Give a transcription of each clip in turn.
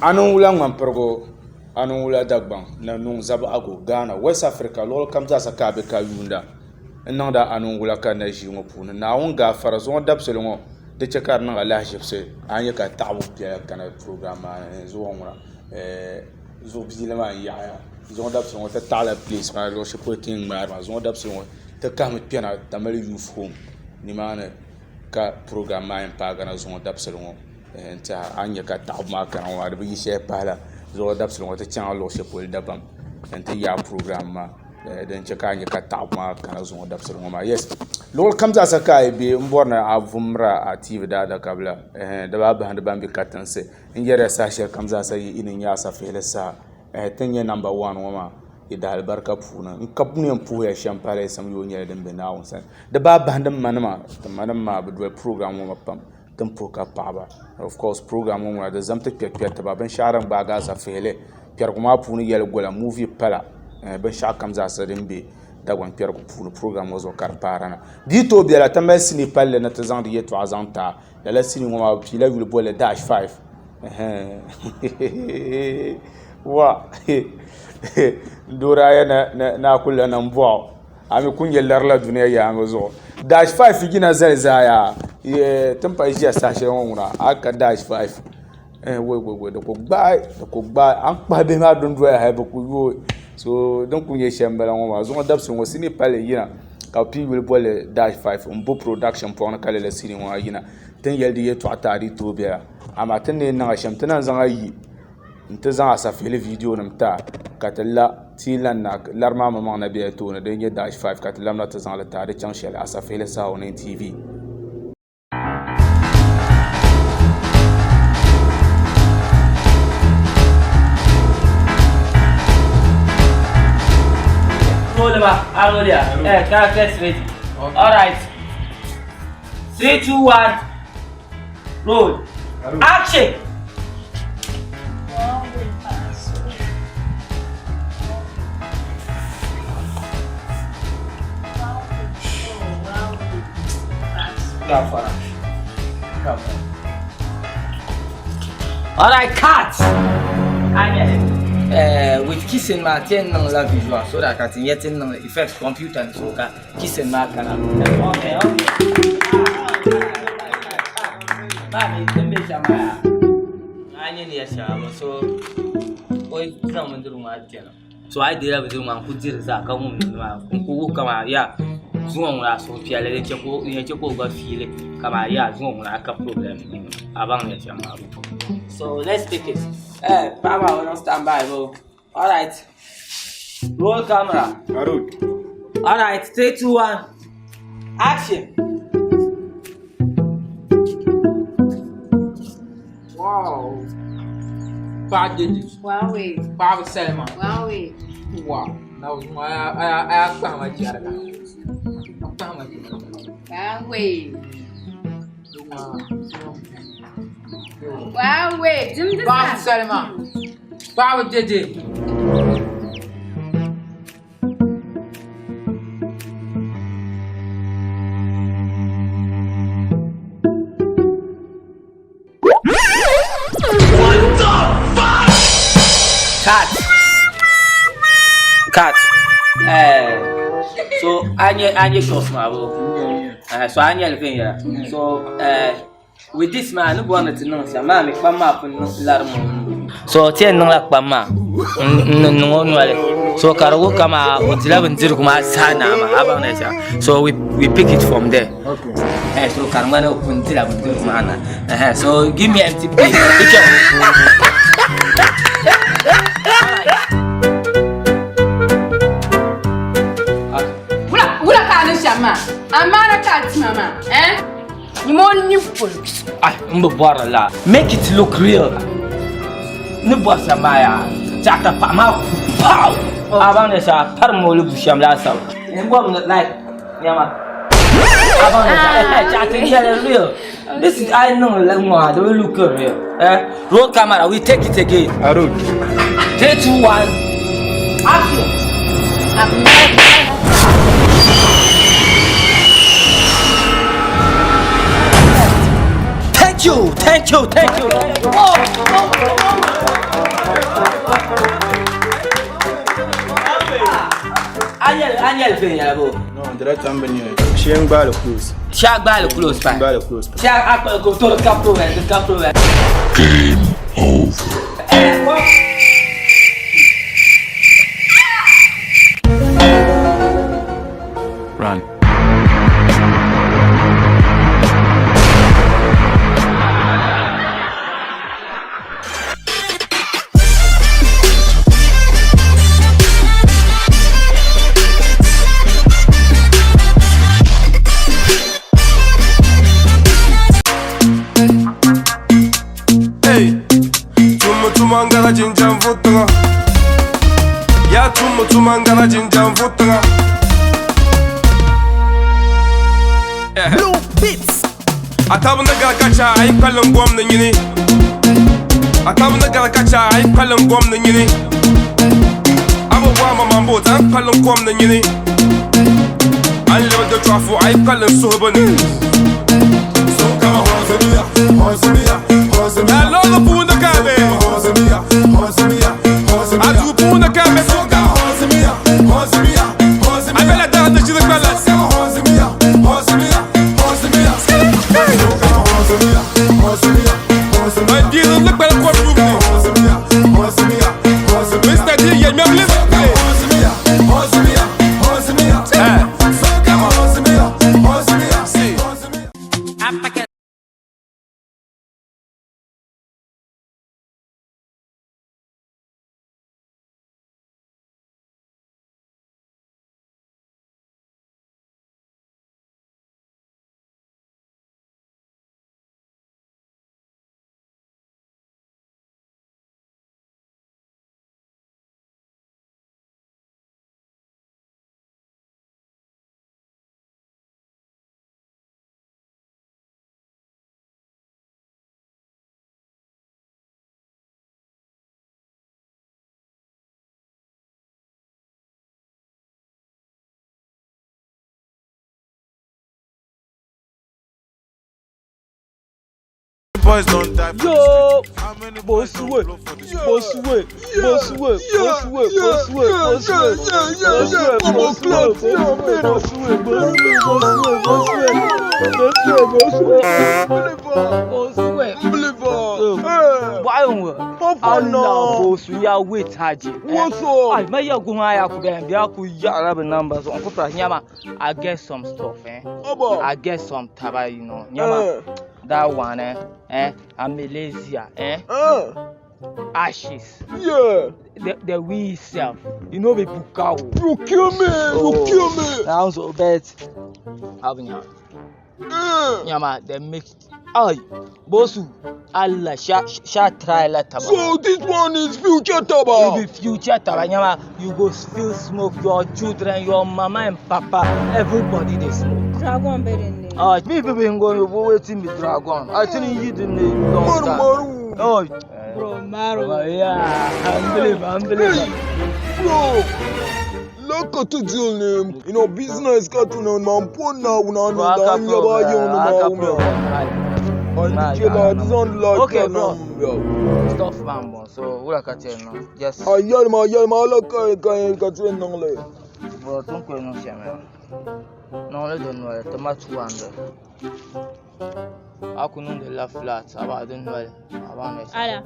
Anula Mampergo, Anula Dagbang, Nanung Zabago, Ghana, West Africa, Lord comes as a Kabeka Yunda, and now that Anula Kanaji Mopun. Now, on Gaffers, one Dapsilon, the Chakarna Laship say, Anyaka Tawu kind of program, and Zona, Zobzilama Yaya, Zondapson with a talent place, my lordship putting my Zondapson, the Kamit Piana, the Mary Youth Home, Nimana program, my Pagana Zondapsilon. And Anya got top mark and what we share pala, Zodapson, what the channel lordship will dabam, and the year program, then Chakanya got top mark and Zodapson. Yes, Lord comes as a kai be born a Vumra at TV Dada Kabla, and the Baba and the Bambi Catan say, and yet Sasha comes as a in Asafihili, 10-year number 1 woman. Ida albarka puna nkapuni mpuya shampare sam yo nyere dembe na onsan the Baba and the manama budwe program wo mapam tempoka paba of course program wo da zamta pekpet ba ben sharan baga sa fele pier kuma puni yel gola movie pala ben shakam za sadembe da wan pier ko puni program wo zo karparana dito bi la tambe sini palle na tazan de yeto azanta la sini wo pila yul bole dash 5 wa dora ya na kula nan bo ami kunye larla duniya ya ngozo dash 5 gina zaya tempa ija sashe wona aka dash 5 we da ko ba an pa be ma don do ya ha ba ku yo so don kunye shembala wona zo dabso wo sini pale yina ka pi will bole dash 5 mbo production pon kala la sini wona yina ten yeldi yeto atari to biya ama tan ne na shamtana zan yi intazan Asafihili video namta katalla tilan nak larma mama na biya to na denye dash 5 katalla na tazan la tare chan shel Asafihili Saha on TV Characters ready. All right. 3, 2, 1. Roll. Action. All right, cut. With kissing my 10 la visual so that I can get in the effects computer so that kissing my can okay. So I did everything man could do that come who come yeah zoom la so piale le cheko go feel kama ya zoom la ka problem avant le chama. So let's take it. Papa, we don't stand by, bro. All right. Roll camera. All right. 3, 2, 1. Action. Wow. Bad digits. Wow, wait. Bad Selma. Wow, wait. Wow. That was my. I found my jar. Wow, wait. Wow, wait. Bad Selma. Bad digit. Cut. So Anya shows my bro. So Anya living here. So with this man, no one to know. Sa man, make pama pun larmo. So tiyan nung lakpama. So karago kama utila benziru kuma sana ma abang na siya. So we pick it from there. Okay. So karmana utila benziru kuma na. So give me MTP. Amara cat mama, you want new folks. Make it look real. No boss Amaya. Chata Pama. Pow! Abanesa, Parmolu Busham Lassa. And what like Yama. Abanesa, chatting real. This is I know Lamma, they will look real. Roll camera, we take it again. 3, 2, 1. Action. Thank you. Anya thing, Yabo. No, the right time when you sharing by the close. Shark by the close, fine. By the close. Shark go to the capital. Game over. Run. Tumangana jinjam vutunga ya tumangana jinjam vutunga Blue Beats atabna galkacha ay kallon gwamna nyini atabna galkacha ay kallon gwamna nyini abubuwa mamambo tan kallon gwamna nyini an lewa da trafu ay kallon suhbani so kama hozamiya ya lolo punda kale adu punda kame soka abela dana jida kala my dear look bel ko room Mr. D ya me live boys don't die. Yo, How many boss don't way, blow for this boss way, boss way, boss way, boss way, boss way, boss I get some stuff, I get some taba, you know. Nyama, that one, I'm lazy, ashes. Yeah, The we self, you know, be bukao. you kill me, you kill me. Now so bet, having ya. Nyama, they mix. Ay, bosu, Allah, sha try la taba. So this one is future You taba. be future taba, nyama. You go still smoke. Your children, your mama and papa, everybody they smoke. Dragon bedding. Ah, me people ain't going to waiting with dragon. I think you didn't long time. Maru. Oh, Bro, Maro. yeah, unbelievable. Bro, look at the deal name. You know, business got to know, man. Pon now, una know that I'm your boy, you know, and the killer doesn't like Okay, that, bro. Stuff man, so what I can tell you now? Just. I yell, look at you, no, like. Bro, don't go no shame, man. No, I don't know. Tomato 200. I couldn't the laugh flat. I don't know. Ala.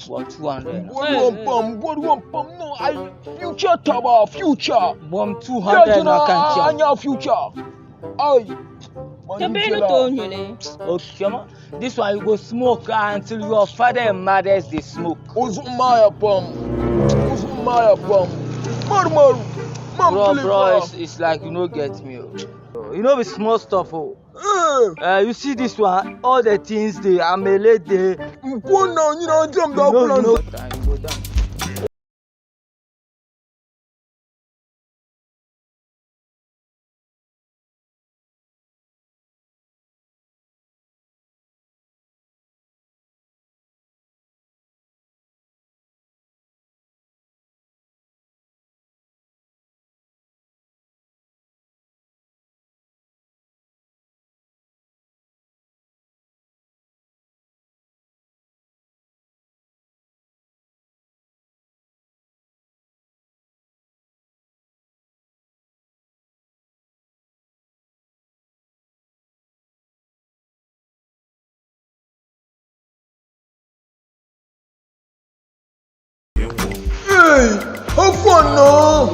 What 200? What one pump? No, I future taba, future. Bomb 200 na can't Anya future. Ay. The better don't you? Okay, man. This one you go smoke until your father and mothers they smoke. Uzumaya pump. Maru. Bro, it's like you know get me. You know the small stuff. You see this one, all the things they amele they. Go now, you know, jump down. Go down. Hey, have fun now.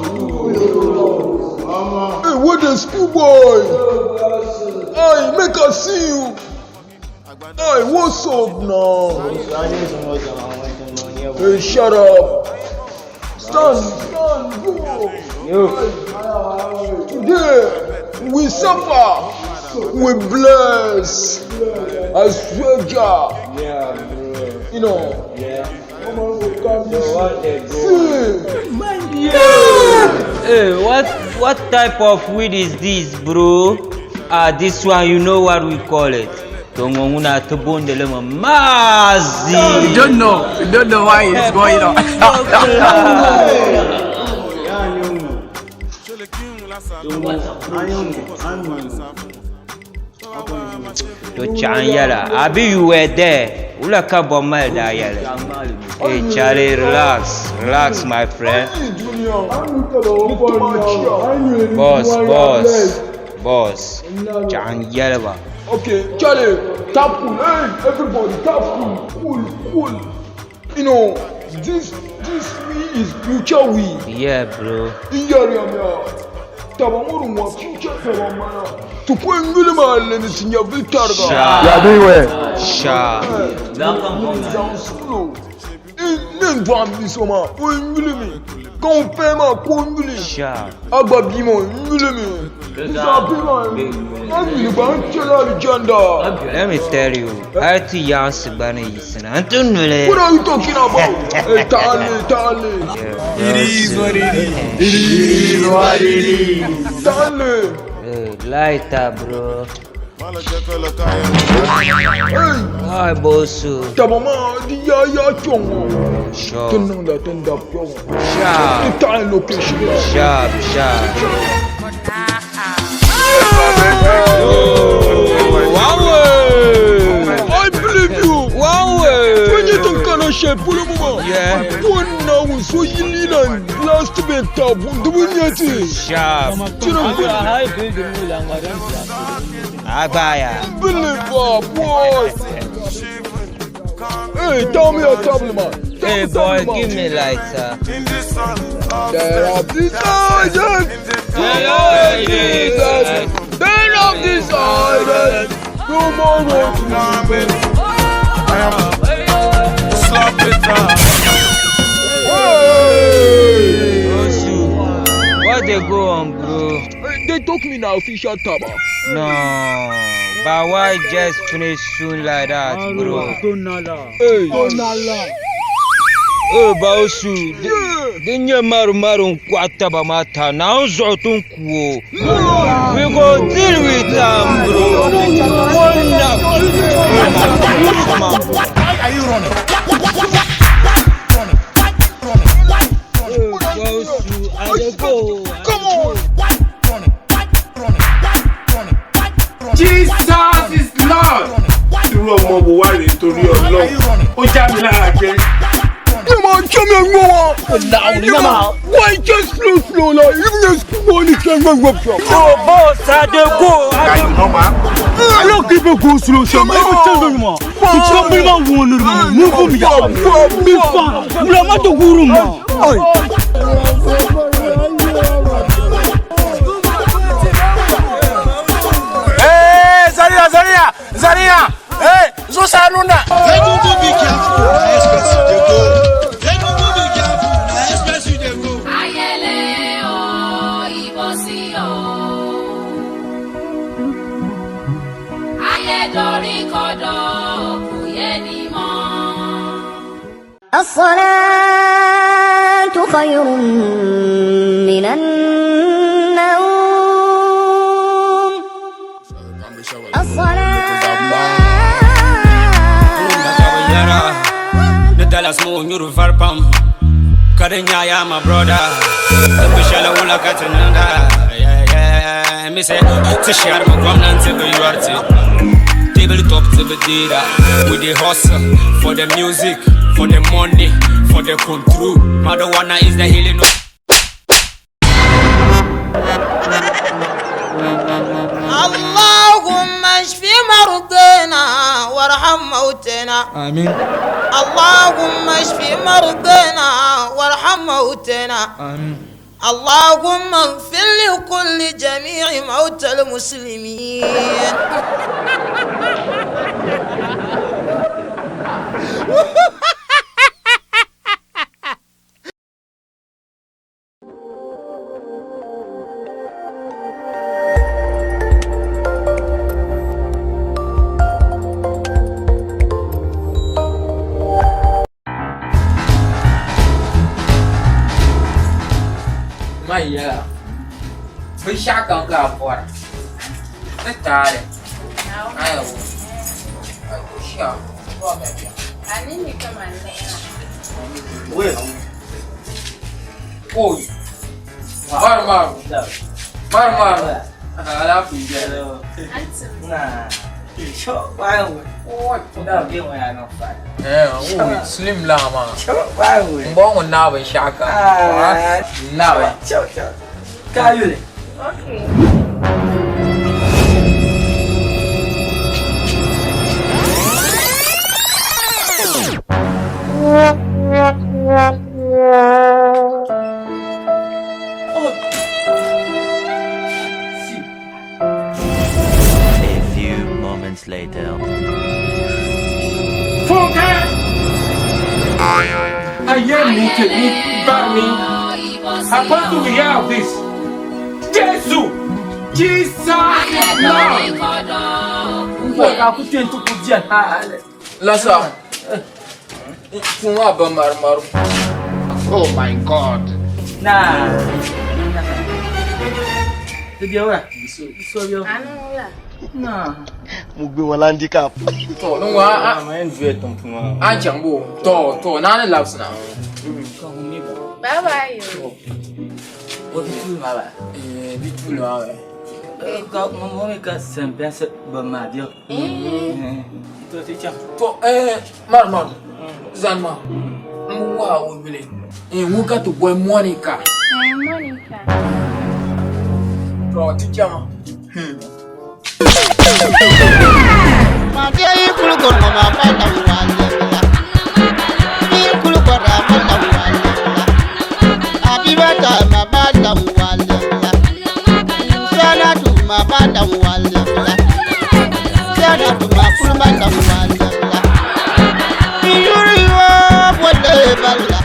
Hey, what the schoolboy? Hey, make us see you. Hey, what's up now? Hey, shut up. Stand, go. Today, we suffer, we bless. I swear, Jah. You know. Hey, what type of weed is this, bro? This one, you know what we call it. Tongonguna tubundele mazi. You don't know why it's going on. To Chanyala, Abi, you were there. Ulaka Bomal Dayala. Hey, Charlie, relax, my friend. Boss. Chanyala. Okay, Charlie, tap cool. Hey, everybody, tap cool. You know, this weed is future weed. Yeah, bro. Tabamuru future tabamana. Tukwengule malene sinya vitarga. Sha. N'envoie soma. Wengule mi. Quand paie ma kwengule. Sha. Agbabimo ngule mi. Let me tell you, I to Yans Bani is an Antonio. What are you talking about? Tale. It is what it is. Tale. Light up, bro. Hey. Hi, Bosu. Tabama di ya chongo. Sure. Tenda chongo. Sharp. Time location. Sharp. I believe you. One way. When you don't kind of shape pour le moment. Yeah. One now so you need and last bit tab on the winyati. Sharp. Abaya. Believe boy. Hey, tell me a tablet man. Hey boy, give me lighter. There are decided. Turn off this island. No more road to win. Slap it up. What they go on, bro? They took me now official taba. No, but why just finish soon like that, bro? Hey, Bausu, dinye maru kwata ba mata na nzotun kuo. We go deal with them, bro. Why are you running? Bausu, I go. come on. Jesus is Lord. Irú ọmọ wo wá rèé torí Ọlọ́run? Ó já mi lára pé. Come on, come on, go on. Why just slow like even the school can go up. Oh, boss, I dey go. I don't keep it go slow, Sam. I will tell you, man. It's not me, man. Move me out. Be fun. We are not the guru, man. Hey, Zaria. Hey, Zosanuna. They go be careful. الصلاة خير من النوم. الصلاة Kadenya, my brother. We shall all look at another. Yeah. Me say, to share my woman to be your tabletop to the data. With the hustle for the music, for the money, for the control. Marijuana is the healing. Allahumma اشف مرضنا وارحم موتنا آمين اللهم اشف مرضنا وارحم موتنا آمين اللهم اغفر لكل جميع موتى المسلمين Maya, bersyaka kau buat. Tetap. Ayo. Aku siap. Buat apa? Ani ni kemana? Weh. Oi. Mar. Alah puja. Nah. Chok bang. Oi. Dah biar orang nampak. Slim lah mah. Chok bang. Bangun nak bersyaka. Nak. Chok. Kayu ni. Okay. A few moments later. I am needed, but me. I want to be out of this. Jesus is Lord. Buat aku tentu pujian. Lasa. Cuma mar. Oh my God. Nah. Tu dia orang. Bisu dia. Anu lah. Nah. Mugbe wọn handicap. To nungwa Main duit tumpung. an jambo. To na ne laps na. Kau ni ba? Bye bye yo. Buat tu malah. Bitu lo awe. Kau ngomong ke sampai bermadia. Itu sih cam. To mar. Zanma. Mwa o bile. Wuka to boy Monica. Monica. To tichama. Madia ikulu kono mabanda wale ikulu kora mabanda wale abibata mabanda wale sana tu mabanda wale sana tu makulu mabanda wale yuri wa wale bala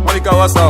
Monica, what's up?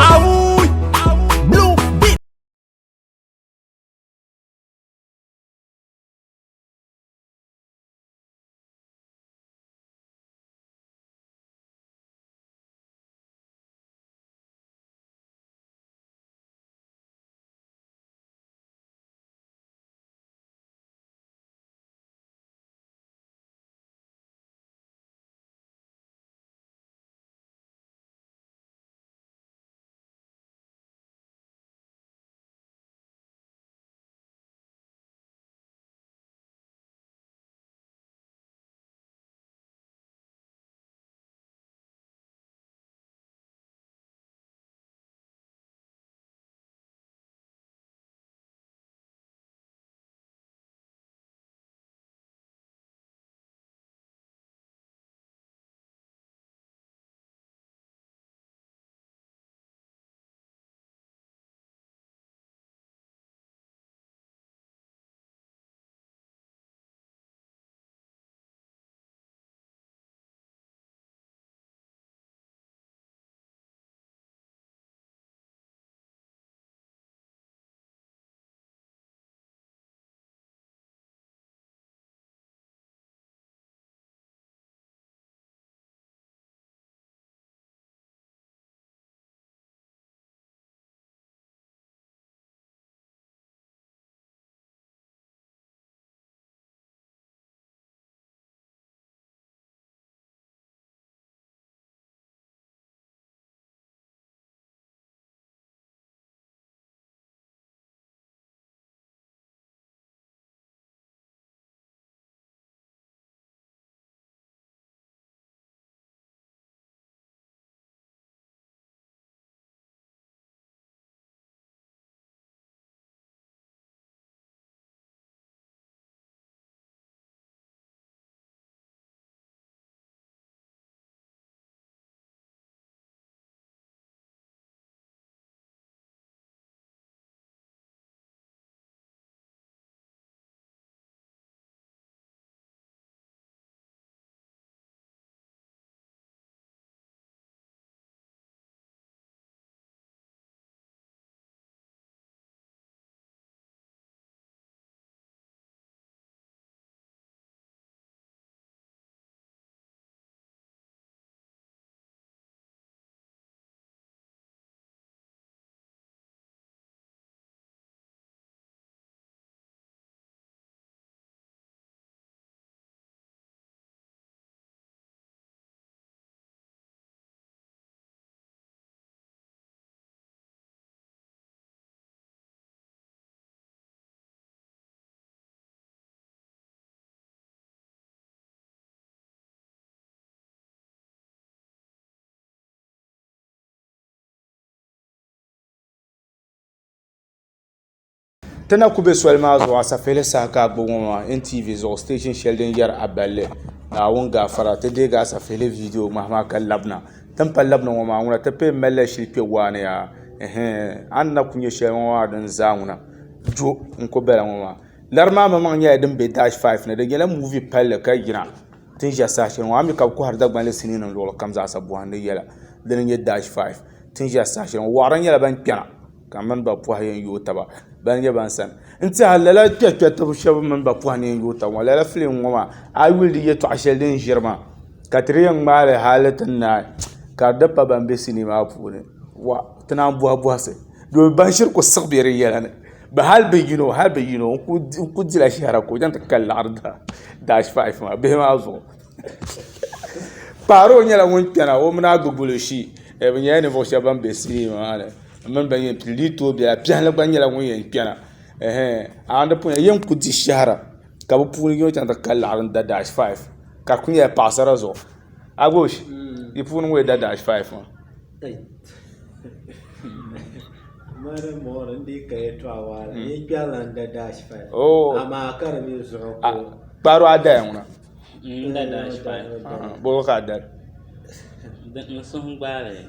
tana ku be sol ma zo Asafihili Saha ka gbo won NTV zo station sheldon yar aballe na won ga fara te de ga Asafihili video ma ka labna tan pa labna won ma wona te pe mele shilpe wane ya an na kunye shel won wa dan zauna jo nko bela won ma larma ma man ya din be dash 5 ne de gela movie palle ka gina tin ja sa shin wa mi ka ku har Dagbani sinin nan lo kam za sa bu han de yela den ye dash 5 tin ja sa shin waran yela ban piana kaman ba pu hayen yota ba ban ye ban san inti halala keke to shaba man ba pu hayen yota wala la film ngoma I will ye to ashel den jirma katriyan male halatan na ka dabba ban be sinima pu ne wa tana bu ase do ban shir ko sagbere yela ne ba hal bayino ku dila shara ko janta kala arda dash 5 ma be ma zo paro nyala won piana o mna gugulu shi e be nyane vo shaban be sinima ale man ban yin pilito biya pian la ban yela won yin piana anda pu yin ku di shahara ka bu pu yo tan da kala da dash 5 ka kun ya pasara zo agosh i pu no we da dash 5 ma mara more ndi ka eto awala ni piala da dash 5 ama kara mi zo ko paro ada yana da dash 5 bo ka da sun gbare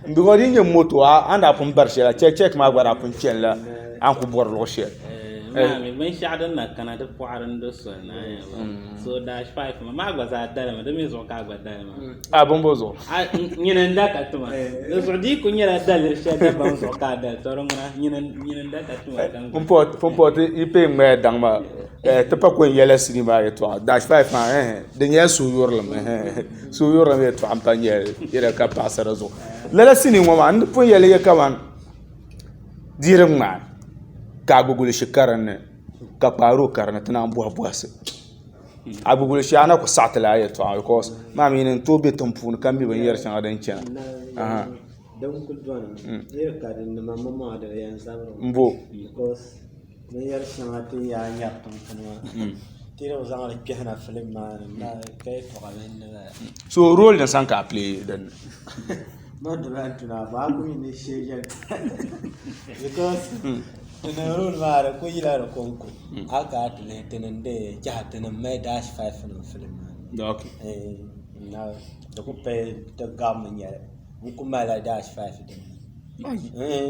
mbigo rinye moto anda pun barshela check ma gbara pun chella an ku bor lo she mami ban shadan na kana da puaran da so na so dash 5 ma gba za dala ma da mi zo ka gba dala ma bombozo nyina nda ka tuma do so di ku nyira dala she da ban zo ka da to ron na nyina nda ka tuma kan pompo ipe me dang ma te pa ko yele sinima ye to dash 5 ma de nya su yorlam su yorlam ye to ampanye ira ka pasara zo lala sinima ma and pun yele ye kaman dirim ma ka gugul shikaran ne ka paro karna tana buase agugul shi ana ko satla ya to because ma min to be tampun kan bi ban yar shan adan cena dan ku don yar ka din ma mama da yan sabro mbo because ne yar shan atin ya nyar tampun tiro zan ala kehna film ma na kay to galen so role da san ka play dan ma duran tuna ba ku ni shejan because tena role mara ko yila ro konko aka atne tenende jahatene me dash 5 no film okay na da ku pe da gam nyere ku mala dash 5 de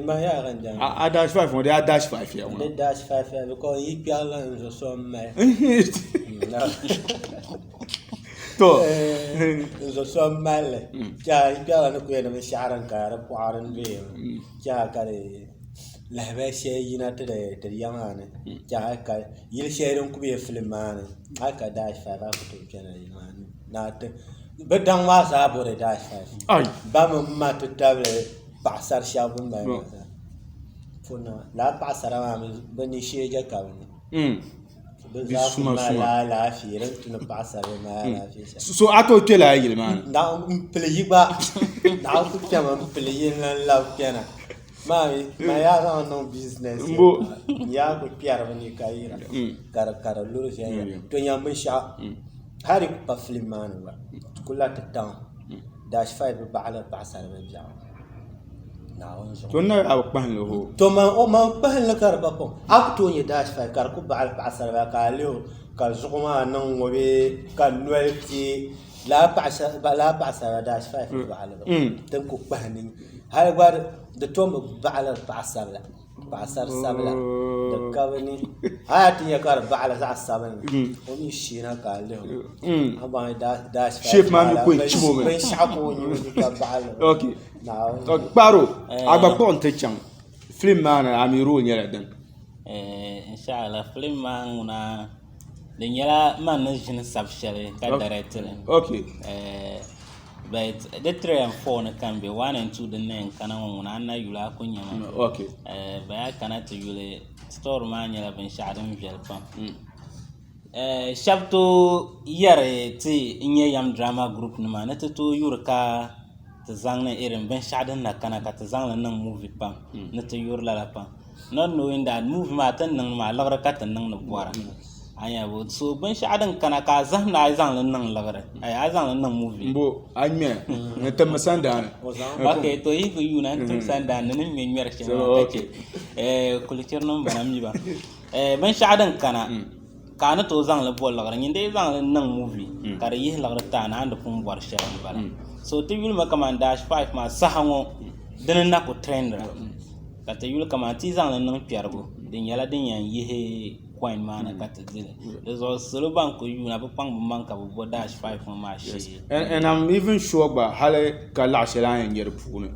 ma ya ganja a dash 5 mo da dash 5 ya de dash 5 ya ko yi piala zo so me to zo so male ja yi piala no ko na sharan ka ra puaran be ja kare lahba shayina ta yamane ja ka yil shayron ku be filmane aka dash 5 aka to kenan yimane na ta badan ma sa bore dash 5 ai ba mu ma to table pasar shabun ba funa la pasara ma bani sheja ka ne bisuma la firen tuna pasara ma la fi so ato tela yilman na play ba na ku kama play la kenan ma ya no business mbo ya ko piara bani kaira kara luru ya to nyambe sha hari pa filman ba kula ta dash 5 ba ala pasar ba ja na wonso to na aw pan lo ho to ma pan la kar ba ko ak to ni dash 5 kar ku ba ala pasar ba ka leo ka zuma nan wobe ka loyalty la pasar dash 5 ba ala tan ku pan هاي بعد دتوم بعلى بعصر لا بعصر سبلا دكابني هاي تيجي كار بعلى زع السبلا ومي الشينا قال لهم أبا داش شيف ما نكوي شبو من شعبون يقول بعلى أوكي أوكي بارو أبا كون تجمع فيلم ما أنا أميرون يلدن إن شاء الله فيلم ما أنا دنيا ما نجين سبشلي كدرتلين أوكي but the 3 and 4 can be 1 and 2 the name kana wona na yula kunya okay ba kana to yule store man yala ben shadan velpa shabto yare ti inye yam drama group numa na to yurka ta zangna irin ben shadan na kana ka ta zangna nan movie pam na to yurla la pam not knowing that movie ma tan nan ma lagra ka tan nan na bwara aya bo so ban sha'adan kana ka zan na zan nan lagare ay zan nan movie mbo anya ne tam sandan okay to yi ko yuna tam sandan nan me mer ce ma take culture non banam yi ba ban sha'adan kana to zan la bol lagare nyinde zan nan movie kare yi lagare ta na anda pun war sha bala so to yul ma kama dash 5 ma sahango dan na ko trend ka ta yul kama ti zan nan piergo din yala din yan yi coin mana kata dile so solo banko you na pang manka bo dash 5 ma shi and I'm even sure ba hale ka la shela en yer punu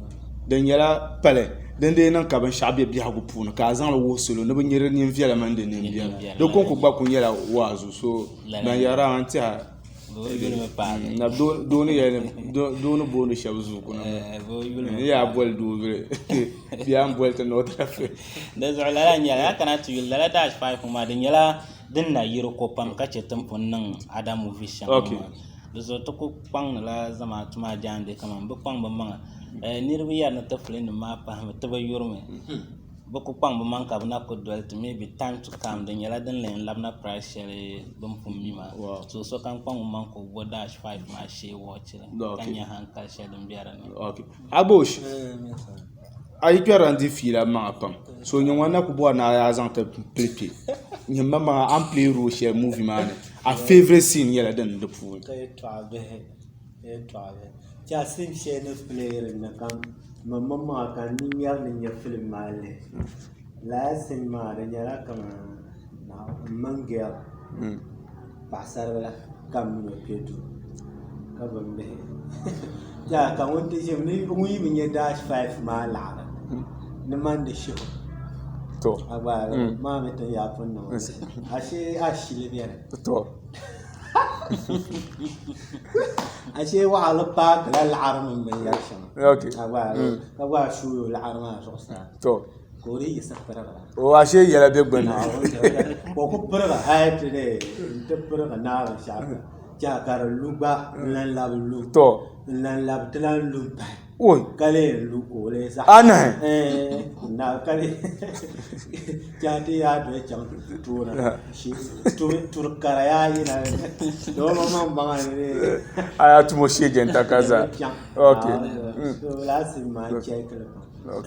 den yala pale den de nan ka ban shabe bi hagu punu ka zan lo solo no ban yer ni mfiala man de ni bia do kon ko ba kun yala wazu so ban yara anti ha na do ni yele do no bonu shabzu kuna ya bol do ya bol ta no trafe da zalala nya kana tu yalla dash 5 ma din yala din na yiro ko pam ka ce tampon nan adamu vision da zo to ko pang la zama tuma jande kaman bu pang ba manga nirbi ya na taflin ma pa ta ba yurme boko pang man ka na ko dwelt maybe time to come den yala den len labna price share bum pum mi ma so kan pang man ko bo dash 5 ma she watch kan ya han ka share den biara ni okay abosh ay perandi fila ma pam so nyon wana ko bo na ya zan ta plipi nyi mama ampli ro share movie man a favorite scene yala den de pu kay trabe ja sim share no player na kam mama kan ni yar ni film male la cinema de yara kama na mangel pasar wala kam no petu ka bambe ja kan wonte je ni ngui mi dash 5 ma la ni man de show to aba ma me to ya pon no ashe le bien to ashe wa ala pa la al-arm min yashan okay aba shu al-arm sosa to kori isafara o ashe yala be gbana ko ko pera ay tede te pera na sha ja kar luba lan lab lu to lan lab tlan lu oy kale lu ko le sa ana na kale ja ti ya do chang tu na shi tu karaya ina do mama bangane aya tumo shege ntakaza okay so la ma check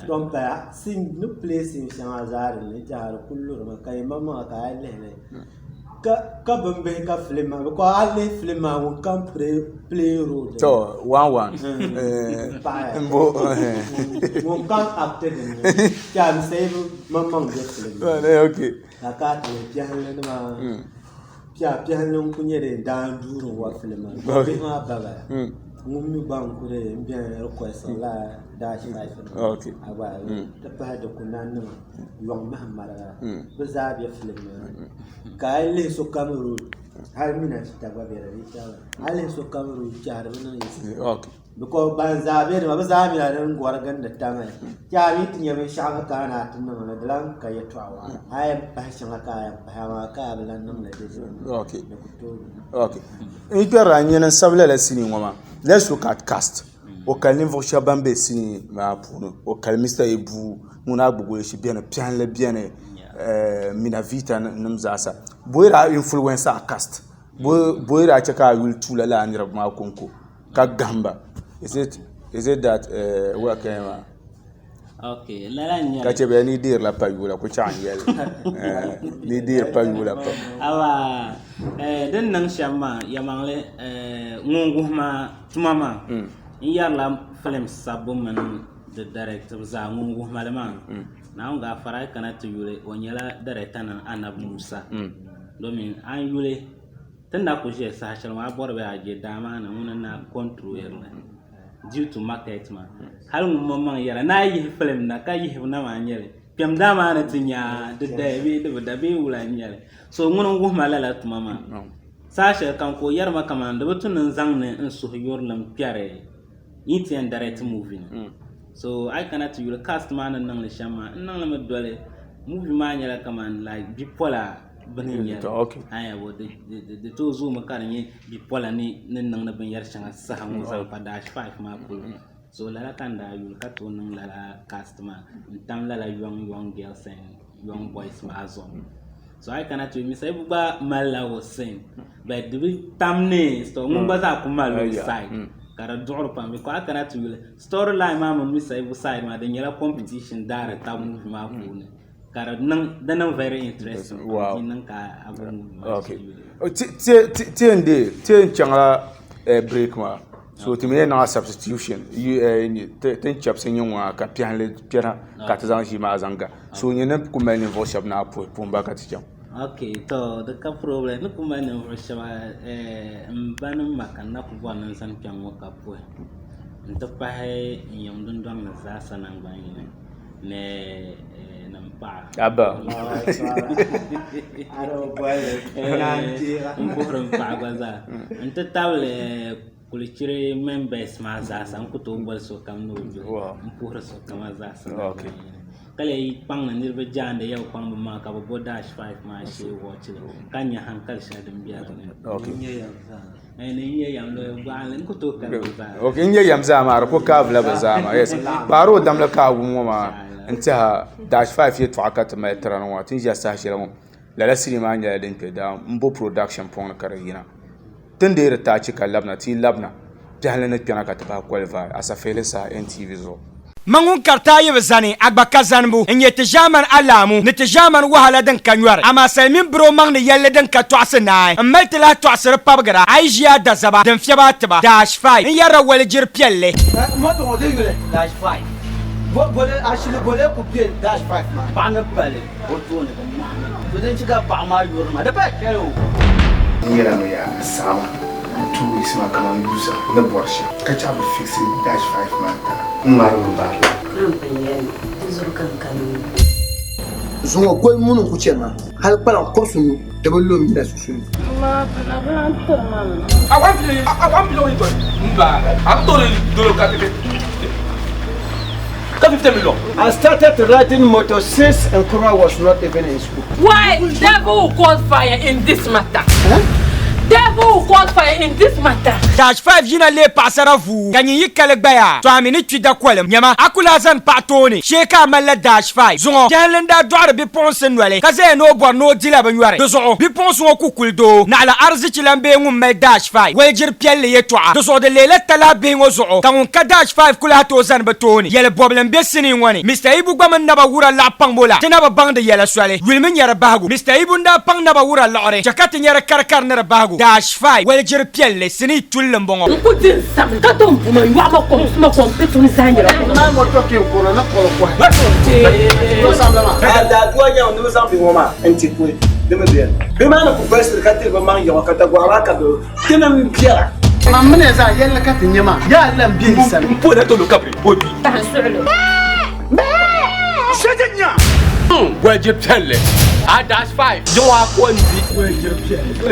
donc sin no place in shangazar ne jar kullu ma kai mama ka le ka bambe ka film ko alle film won kan play road to 1-1 mbo won kan acted ya save mama de film okay ka te jahle ma pia lon kunye de dan duro wa film ma baba mummi banku de bien request la dash life okay aba ta pa da kunan yon mahamara bazabi film ka ile so kamero har mina ta ba bere ita ale so kamero jar bana yi okay because bazabi da bazabi da ran gwargan da ta mai ya mi tinye mai shaka kana tunna na dalan ka ya tawa ay ba shan ka ya ba ma ka balan nan da okay okay in pera nyenen sabla la sini ngoma. Let's look at cast. O kalin vo shabambe sini ma puno. O kal Mr. Ebu muna bugo shi bien pian le bien mina vita namzasa. Boira influencer cast. Boira chaka will tula la anira ma konko. Ka gamba. Is it that what came okay la nya ka chebe ni dir la payula ko chan yel ni dir payula ko awa den nang shama yamangle ngungu ma tumama yar la film sabu man the director za ngungu malama na nga fara kana to yule onyala director nan Anab Musa domin an yule tanda ko je sa shalma borbe aje dama na munana control due to market man hal mumma yara na yi film na ka yi na ma nyele pem dama na tinya de de be wula nyele so ngun ngu malala tumama sasha kan ko yar ma kamanda butun zangne in so yorlam piare yiti and direct movie so I cannot you cast man nan le shama nan la dole movie ma nyala kaman like bipolar banin yar okay aya wo de to zo makar ni bipolar ni nan na ban yar shanga Saha mo za pa dash 5 ma ko so la kanda yul ka to nan la cast ma tam la young girls and young boys ma zo so I cannot to me say ba mala was saying but the tamne so ngumba za kumalo side kara dor pa mi ko akana to storyline ma mi say bu side ma den yela competition dara tamu ma ku kara nan danan very interesting nan ka abun okay tie changa break ma so to me na substitution you ten chaps in yon ka pianle piana ka tazanji ma zanga so you ne kuma ne vo shop na pumba ka ticham okay to the ka problem no kuma ne vo shop mbanu makana ku bonan san pian mo ka po nta pa he yom dun dong na za sanan ba ne nampa aba aro boy mborum pa gwaza nta tawle kulichire members ma za san ku to bol so kam no jo mpura so kam za san okay kale pang na nirbe jande yaw pang ma ka bo dash 5 ma she watch kanya hankal sha dum biya okay ne yam lo baalen ku to kan za okay nye yam za ma ko ka bla ba za ma yes baro dam la ka gu ma انتهى dash 5 يدفع كات ما يترانوا تنجي ساشيرهم لا سينما نيا دين كدا مبو برودكشن بون كارينا تندير تاچي كلبنا تي لبنا جهلنا كنا كتبا كوالفا اسافيلي سا ان تي في زو mangun karta yebzani agbaka zanbu enye tijaman alamu ni tijaman wahala den kanwar ama salmin bro mang ni yalle den ka twasna amaltila twasir pabgara aijia da zaba den fiaba taba dash 5 en yara wal jir pielle moto ngode yule dash 5 bole ashile bole ku pie dash 5 ma bana pale oto ne ko den chiga ba ma yurma da pa kero yera no ya sama tu isma kama yusa na borsha kacha bu fixing dash 5 ma maru bar zongo koy munu ku chema hal pala ko sunu de bollo mi da sunu ma na ban to mama awan bilo ito mba am to do ka tebe ka 50 million. I started riding motor since Nkura was not even in school. Why devil caught fire in this matter? Devil caught fire in this matter. dash 5 jina le pasara vu ganyi yikale gbaya to amini twida kwalem nyama akula zan patoni sheka mala dash 5 zongo jalenda doar bi ponsen wale kaze no bor no dila banware do zo bi ponso ko kuldo na ala arzici lambe ngum me dash 5 wajir pielle yetwa do zo de lele tala be ngozo kan ka dash 5 kula to zan batoni yele problem be sini woni Mr Ibu gbaman naba wura la pangbola tinaba bangde yele swale wilmin yara bahagu Mr Ibu nda pang naba wura la ore jakati yara karkar na bahagu dash 5 wajir pielle sini lembongo nkutin sam kato mpuma yuaba ko suma compete ni sanjira na mo to ke ko na ko ko no samlama da duanya no sambi ngoma entipwe deme bien be mana ko first katil ba man yo kata go alaka do tenam piera mamne za yalla kat nyama ya lam bien sam mpo na to lo kapri bodi ta sulo shajanya wajib telle a dash 5 yo akwandi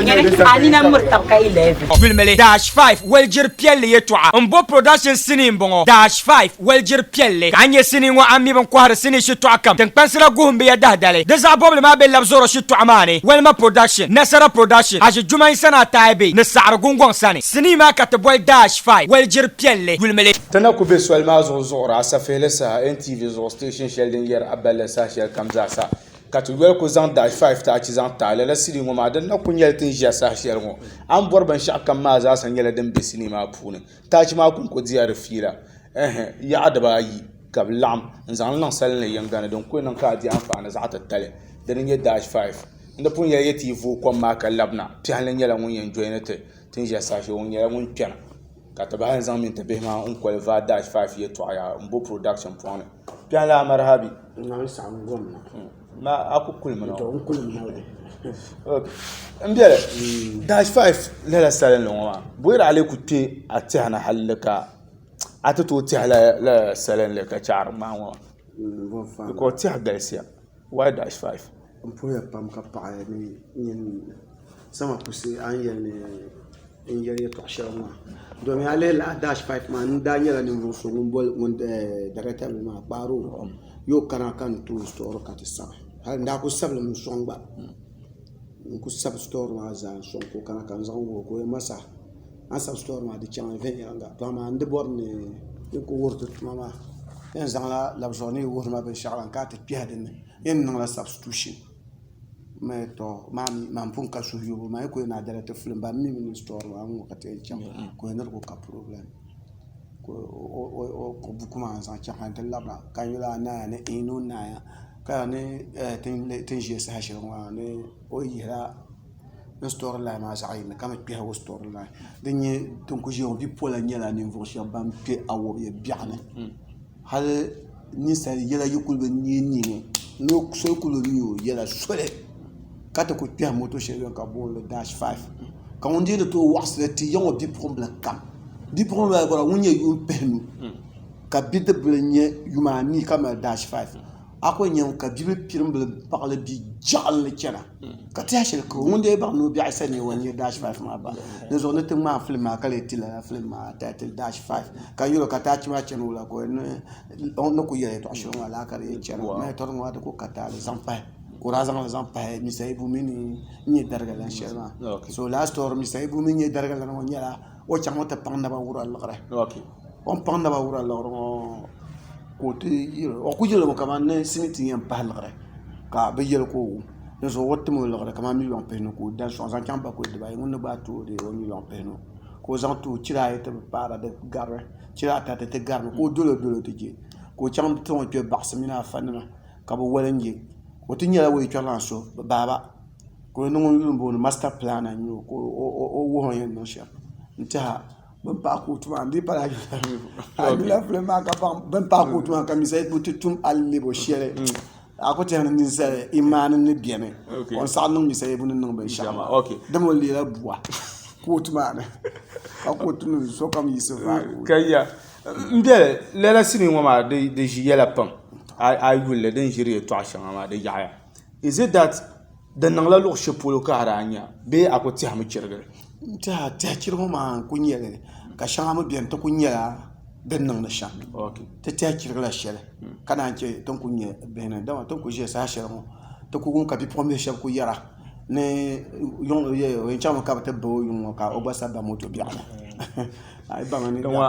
ngene ani na murtab ka 11 wilmele dash 5 waljir pielle yetwa mbo production sini mbongo dash 5 waljir pielle kanye sini ngo ammi ban ko har sini shi to akam tan pansira gumbe ya dahdale da za boble ma be labzoro shi to amane walma production nasara production aje jumai sana taibe na sar gungong sani sini ma ka to boy dash 5 waljir pielle wilmele tana ku be swal ma zo zora asafele sa NTV zo station sheldon yer abala sa shel kamza sa katu wel ko zan dash 5 ta ci zan ta la siri ngo ma dan na kunyel tin ja sa shel ngo an borban sha kan ma za san yela dan be sini ma pune ta ci ma kun ko ziyar fila ya adaba yi kablam zan lan sal ne yangana don ko nan ka di amfana za ta tale dan ye dash 5 inda pun ya yeti vo ko ma ka labna ti halan yela ngun yen joinete tin ja sa shi ngun yela ngun pena kata ba han zan min ta be ma un ko va dash 5 ye to ya mbo production point pia la marhabi na sam gomna ma aku kulmana to kulmana okay mbele dash 5 lela salen longwa boyra ale kutte atihana halaka atato tihala la salen le ka char ma wa ko tih galsia why dash 5 mpoya pam ka pa ni sama pusi an yene in yere to shama do mi ale la dash 5 man daniel ni mo so ngol mon directeur ma baro yo kana kan to store ka tsa hal nda ko sabla mun songba ko sab store ma za son ko kana kan zango ko masa an sab store ma di chan ven yanga to ma ande borne ko worto mama en zanga la joni worma be shaglan ka te piadene en non la substitution me to mami mam pun ka su yubu ma ko na dara te film ba mi ni store wa ngo ka te cham ko na ko ka problem ko ko bu kuma san cha han te labra ka yula na ne inu na ya ka ne tin je sa shi wa ne o yira no store la ma sa ina ka me pi ha store la de ni ton ko je on bi pola nyala ni vo shi bam ke awo ye biane hal ni sa yela yukul be ni ni no so kulo ni yela sole kata ko pia moto chéri ka bon le dash 5 quand on dit de to wax le ti yon bi problème kam di problème bara wonye yu penu ka bi de blenye yumani kama dash 5 ako nyen ka bi pirim bel parle bi jall le tiana ka ti hachel ko wonde ba no bi asani wonye dash 5 ma ba les on était ma film ka le ti la film ma title dash 5 ka yuro ka ta chi ma chenu la ko on no ko yele to ashon wala ka le tiana mais to ngwa de ko kata les enfants Kurazang lazang pahe misai bumi ni dargalan sherma. So last or misai bumi ni dargalan wanyala o chango te panda ba ura lagre. Okay. On panda ba ura lagre côté o kujelo mo kamane simiti yam pa lagre. Ka be yelo ko no so wotte mo lagre kama mi lon peno ko dan so zan kamba ko de ba ngun ba to de o mi lon peno. Ko zan to tira ete para de garre. Tira ta te garre ko dolo te je. Ko cham to to baksamina fanna ka bo walenje. What in your way to answer, Baba? Go no master plan and you go or no shop. Nta, ben parcours to un deep I love le macabam, ben parcours to un camisette put it to a libo share. I could tell him this Iman and the Biene. On Salon, you say, no shama. Okay, the more little bois. Quote man. I could know so come you survive. Kaya, let us see Mama, the Giella pump. I will let injury to Ashama the Yaya. Is it that the Nangla Shapolo Caranya be a Kotiam Chirga? Tachiroma, Kunyere, Kashama Biento Kunyera, Benang the Sham. Okay. The Tachirla Shell, Kananche, Tonkunya, Benadon, Tonkuja Sashamo, Tokun Capi Promise Kuyara, ne young when Chama Capta Bo, Yunga, Obasaba Moto Biana. I bang no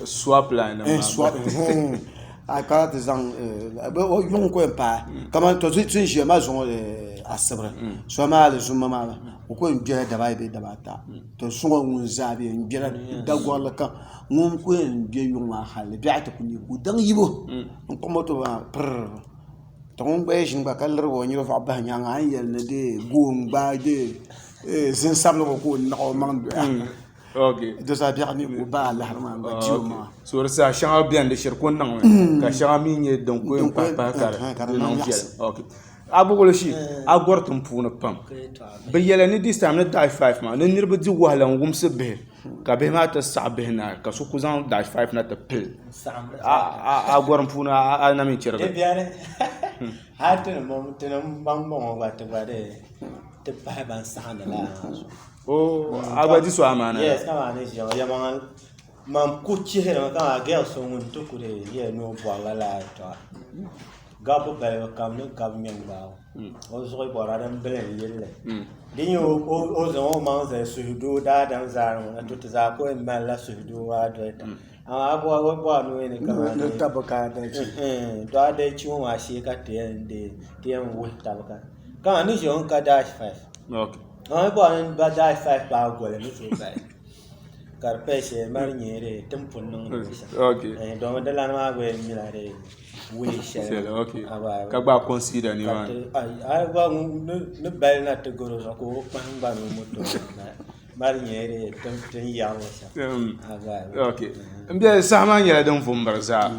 swap line. Swap. I can't design young pa. Come on to switch your mazon a sabre. So mal as mamma, who couldn't get divided Dabata. To Swung Zabi and Gerard Dagwalaka, Moon Queen, gave you my highly beatable, who done you. Come to per. Don't beijing back a little when you're about young iron the day, going by day. Since some of good no man. Okay. Those are bien ou bas la harman ba tioma. So ça change bien de cher kon nang. Ka change mi donc ko papa kar. Okay. Abu goloshi agortum puna pam. Be yela ni this time na die 5 man. Ni nirba di wala ngum se be. Ka be ma ta sabe na ka su kuzan die 5 na ta pil. Agortum puna na mi cher. E bien. Hatten moment tenam bang bang wa te ba de. Te pa ban sa na la. Oh, abadi so amana. Yes, come on, this young man. Mam kuchi here, come girl so mun to kure here no bola la to. Gabu ba kam no kam men ba. O so ko ra dan belen yelle. Din yo o zo man ze su do da dan zaro na to za ko en mala su do wa do ta. Abo no ni kama no tabaka da chi. Do da chi mo wa shi ka te wo tabaka. Kan ni yo ka dash 5. Okay. I bought a die 5 power goal and it's right. Carpeshe, Mariniere, Temple. Okay. And don't the Lama way, Milare. Wish. Okay. Kaba consider anyone. I want no bell not to go to Sako, Pangban, Mariniere, Temple Yamas. Okay. And there's some man you don't from Brazil.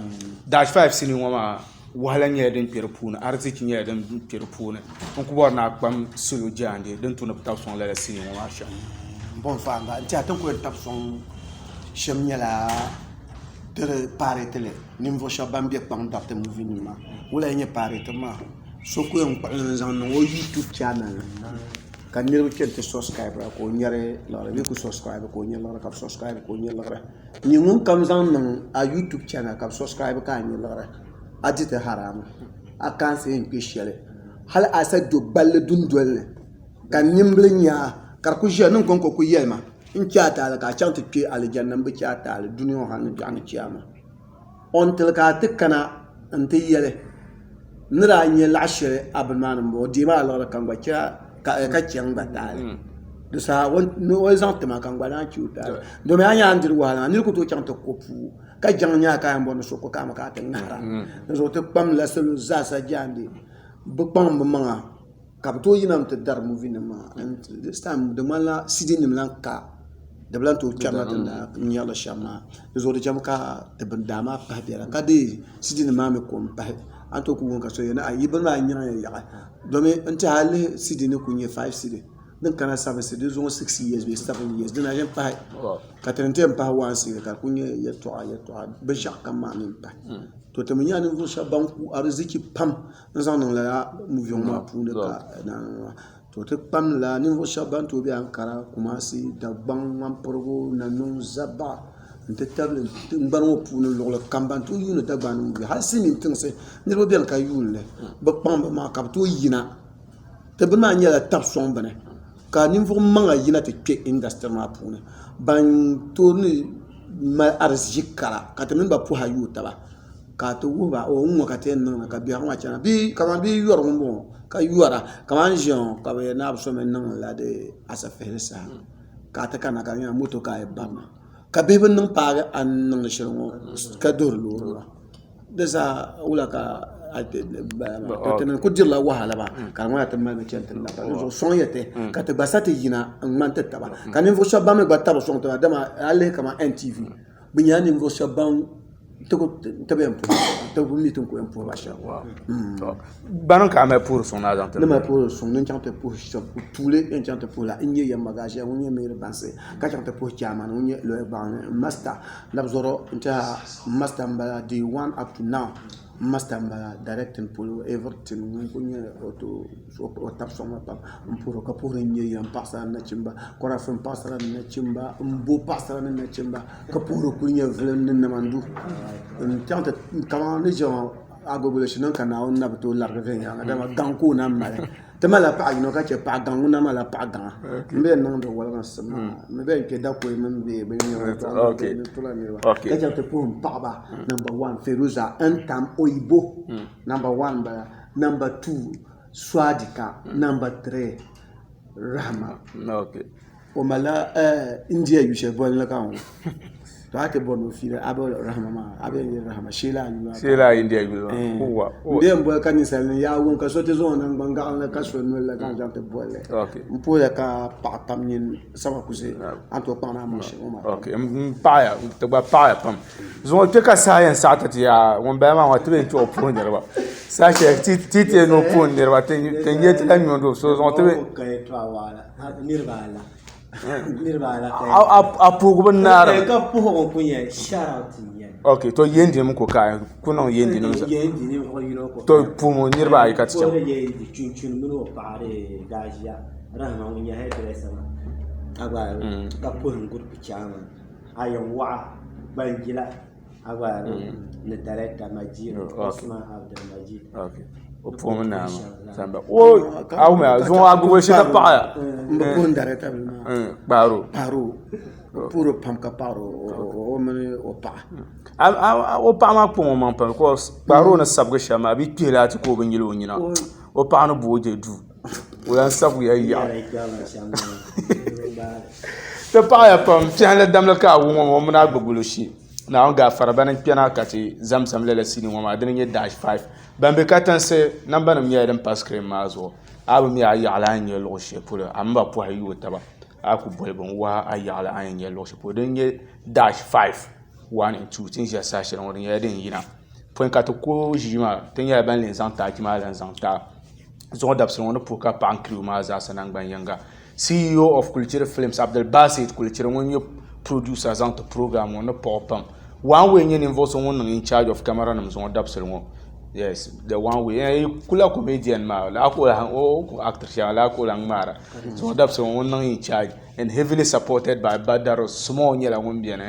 Dash 5 cinema. Wala nye den pirpuna arziki nye den pirpuna onko na kwam sulu jande den tuna pta son la sini wa sha bon fanga ti aton ko tap son shem nyala de paretele nimvo shabambie pang dapte movie ni ma wala nye paretema so ko en pa zan no YouTube channel kan ni kente subscribe ko nyare la ko subscribe ko nyare la ka subscribe ko nyare ni ngun kam zan no a YouTube channel ka subscribe ka nyare adite haram akan se en peshele hal asa do balle dundole kan nimble nya kar ku je non kon ko ku yelma in tiata ka chante ke aljanna be tiata al duniya han jani kiyama on tel ka tikana ante yele nira nye lashire abman mo di ma la kan gba ka cheng ba dal do sa won no zan tema kan gba na chuta do me anya andir wala ni ko to chang to kopu ka jang nya ka mbo no so ko ka ma ka tan nara so to pam la selu za sa jandi bu pam bu manga ka to yinam te dar movie na ma and this time the mala sidin nim lan ka de blan to chama na nya la shama so de jam ka te ban dama pa biara ka de sidin ma me ko pa anto ku ka so yana ayi ban ma nya ya domi nti hali sidin ku nye 5 sidin dan kana sabe sidin zo 6 years be 7 years dan ajen pa ka trente pa wan sidin ka ku nye ya to be jak kama min pa to te munya ni zo shabanku arziki pam nzan non la movie ma pu de ka na to te pam la ni zo shaban to be ankara kuma si da bang man porgo na non zaba nte table ngban wo pu no lo kamban to yuna Dagbani Movies ha sini tingse ni ro bien ka yule ba pam ma ka to yina te ba ma nyala tap son bane ka ni vo manga yina te ke industry ma pu ne ban to ni ma arziki kala ka te min ba pu ha yuta ba ka to wo ba o nwo ka te nan ka bi ha ma chana bi ka ma bi yor mo ka yora ka man jon ka be na so men nan la de Asafihili Saha ka ta kana ka nya moto ka e ba ka bebe nang paga an nang shirmo ka dur lu desa wala ka tenen ko dirla wahala ba ka ngwa ta ma chen tan ba so son yete ka te basate yina man tata ba ka ni vo shabam ba ta so ta dama ale kama NTV binyani vo shabam to be to mi ton ko empo ba sha banon ka ma pour son agent ne ma pour son ne chante pour tous les chante pour la inye ya magaje onye mere banse ka chante pour chairman onye le ban master labzoro nta master mbala the one up to now master mbala directing pour everything onye auto so tap son pa pour ka pour inye ya passa na chimba kora fem passa na chimba mbo passa na chimba ka pour ko nye vlen na mandu chante kama ni jo agobule sinon kana on na to larga venya dama ganku na male temala pa yino ka che pa gangu na mala pa ganga mbe nan do wala sama mbe ke da ko men be ni okay ka che po pa ba number 1 Feruza Antam Oibo number 1 ba number 2 Swadika number 3 Rahma okay o mala India you she bon la kan to ate bon fira abo Rahma ma abe Rahma Sheila India you wa ndem bo kanisa ni ya won ka sote zo nan banga na ka so no la kan jante bolle okay mpo ya ka pa tam ni sama kuse anto pa na mo she o ma okay mpaya to ba pa pam zo te ka science atati ya won ba ma wa tebe to po nyerba sa che titi no po nyerba te yet la nyondo so zo tebe ka to wala nirbala nirbala a pugu nara ka pugu kunya shout out okay to yendi mu ko ka kuno yendi no yendi ni ko yino ko to pumu nirba ay kat ko yendi chun mu paare gajia Rahma munya he dresa agwa ka pugu gut pichama ayo wa banjila agwa ne director Majid Osman Abdul Majid okay o pumu na samba o awu ma zo agu shi ta pa mbo director baro puro pam ka paro o mane o pa o pa ma pon man pa ko baro na sabga shama bi pela ti ko ban yilo nyina o pa no boje du o yan sabu ya te pa ya pam tian dam la ka wo mo na gbogbolo shi na on ga faraba na piana kati zamzam lele sini mo ma den ye dash 5 bambe katanse namba na mi ya den pass cream mazo abu mi ya ala nye lo she pula amba po ayu taba aku bolbon wa ayala an ye lo she po den ye dash 5 1 and 2 tin ya sa shi ron ye den yina point ka to ko jima tin ya ban len zanta ki ma len zanta zo dab so no po ka pan crew ma za sanan ban yanga CEO of Culture Films Abdul Basit Culture won ye producer zanta program on popam one way nyen involve won in charge of camera nam zo dab so won yes the one way kula comedian ma la ko actor sha la ko lang mara so dab so won in charge and heavily supported by Badaro small nyela won bien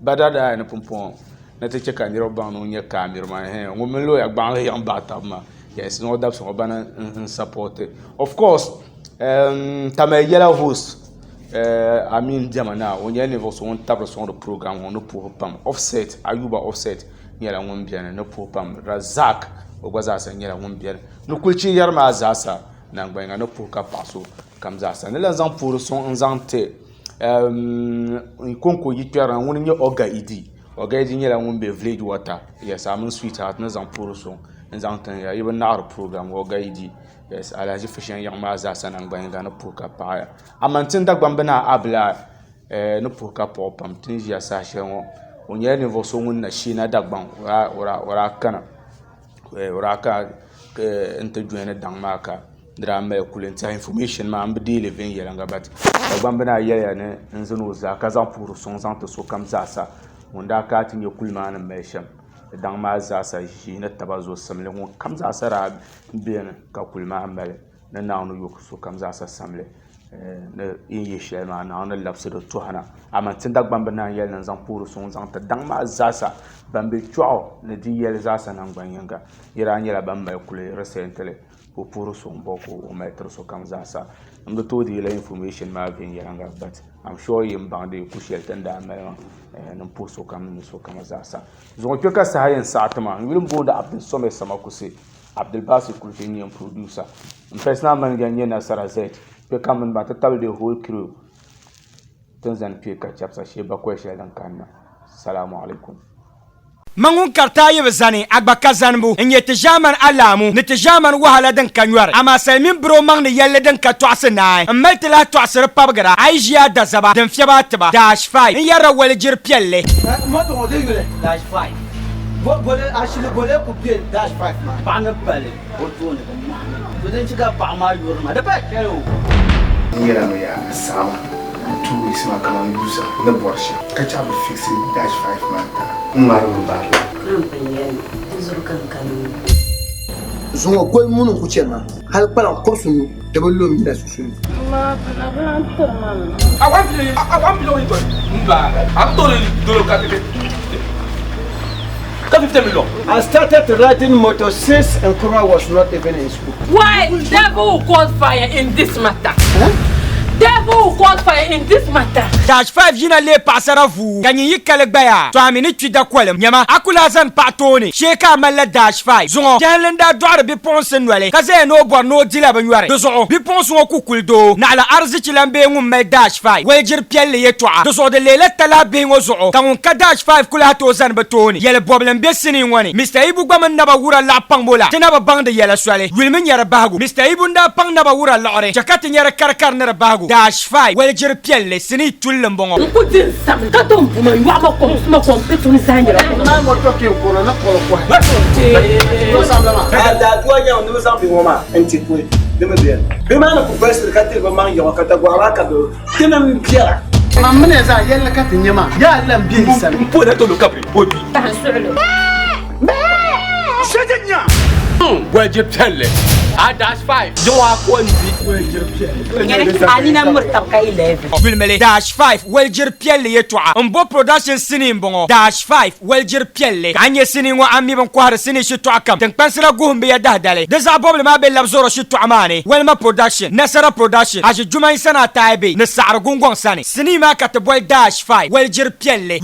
Badada na pompon na te cheka ni roba no nya camera won me lo ya gban ya mbata ma yes no dab so bana support of course tamayela host I mean jamana on ye niveau so on table so the program on no pour pam offset ayuba offset nyela won bien no pour pam Razak o gba zaasa nyɛla ŋun biɛni ni kulchi yɛri maa zaasa nangbanga ni puhi ka paɣa so kam zaasa ni lan zaŋ puuri sɔŋ n zaŋ ti konko yi kpɛrina ŋuni nyɛ Oga Idi nyɛla ŋun be village water yes amin sweetheart ni zaŋ puuri sɔŋ n zaŋ ti ya yibi naɣari program Oga Idi yes alaji fishan yaŋ maa zaasa nangbanga ni puhi ka paɣaya amantin Dagbani na abla ni puhi ka paɣa pam tin ʒiya saha shɛli ŋɔ o nyɛla ninvuɣu so ŋun na Sheena Dagbani wara kana n ti joini daŋ maa ka dira mali kuli n tiɛha information maa n bi deeli viɛnyɛlinga bat Dagbani na yɛliya ni n zini o zaa ka zaŋ puuri sɔŋ zaŋ ti so kam zaasa ŋun daa ka ti nyɛ kuli maa ni mali shɛm daŋ maa zaasa ʒii ni taba zo simli ŋun kam zaasa raa biɛni ka kuli maa mali ni naawuni yoki so kam zaasa samli ni in yi shɛli maa naawuni labisi di tɔhina amantin Dagbani na yɛli ni zaŋ puuri sɔŋ zaŋ ti daŋ maa zaasa ban be chɔɣu ni di yɛli zaasa nangbani yinga yɛra nyɛla ban mali kuli resentili ko puuri sɔŋ bo ko o mali tiri so kam zaasa n bi tooi deela information maa viɛnyɛlinga but I'm sure yin baŋdi ku shɛli tin daa mali maa ni puhi so kam ni so kam zaasa zuɣu kpe ka saha yɛn saɣati maa n yuli n booni Abdul Someh Samakusi Abdul Basi Kulti nyɛ producer n personal manager nyɛ Nasara Z kpe kam min ba ti tabili the whole crew tin zani kpe ka chapsa shee bakɔi shɛli din kanna salamu alaikum Mangun karta yibi zani agba ka zanbu nye tijaman alamu ni tijaman wahala din ka nyɔri ama salmin bro mang ni yɛlli din ka tɔɣisi naai n mali ti la tɔɣisiri pabgira a yi ʒiya da zaba din fiɛba tiba dash 5 n yɛrila walijiri piɛlli dash 5 ashili bole ku piɛ dash 5 ma paɣa ni pali o tooni to din chiga paɣa maa yuri ma di pa kɛli o n yɛla mi yaa Saha 2 weeks ma kaman yusa ni bɔri shɛm ka cha bi fixi dash 5 ma ta n ŋmaari mi baari la zuŋɔ goli muni ku chɛni maa hali kpalan kurisi nu di bi lo mi la susuni I started riding motor since Nkura was not even in school. Why? Devil cause fire in this matter. Devil cause fire in this matter. Dash 5 jina le pasara vu kanyi yikale gbaya to amini twida kwalem nyama akula zan patoni sheka mala dash 5 zongo janlenda doare bi ponsen wale kaze no bor no dila banware do zo bi ponso ko kuldo na ala arziki lambe ngum mai dash 5 wajir pielle ye toa do zo de lele tala be ngo zo kan ka dash 5 kula to zan batoni yele problem be sini ngoni Mr Ibu gbaman naba wura la pangbola tinaba bangde yele swale wilmin yara bagu Mr Ibu nda pang naba wura lore jakati nyara karkar na bagu dash 5 wajir pielle sini tullum bongo Putin sam katom puma yuwa ko suma ko petuni sanyira Na mo to ke ko na ko ko. Ko samla ma. Da to ya on nous en bi moma enti ko. Deme bien. Be ma na ko best ka te go man yo ka ta go ara ka do. Tena mi biara. Mamne za yella ka tin yama. Ya lam bi sam. Po na to lo kabri bodi. Shedenya. Wajib telle. A dash 5 Joa Kwanzi Alina murtabka 11 Wilmele dash 5 waljir pielle yetwa mbo production sini mbongo dash 5 waljir pielle kanye sini ngo ammi ban kwar sini shitu akam tan pansira gumbe ya dahdale da za boble ma be labzoro shitu amane welma production nasara production aji jumai sana taibe na sar gungong sani sini ma katboy dash 5 waljir pielle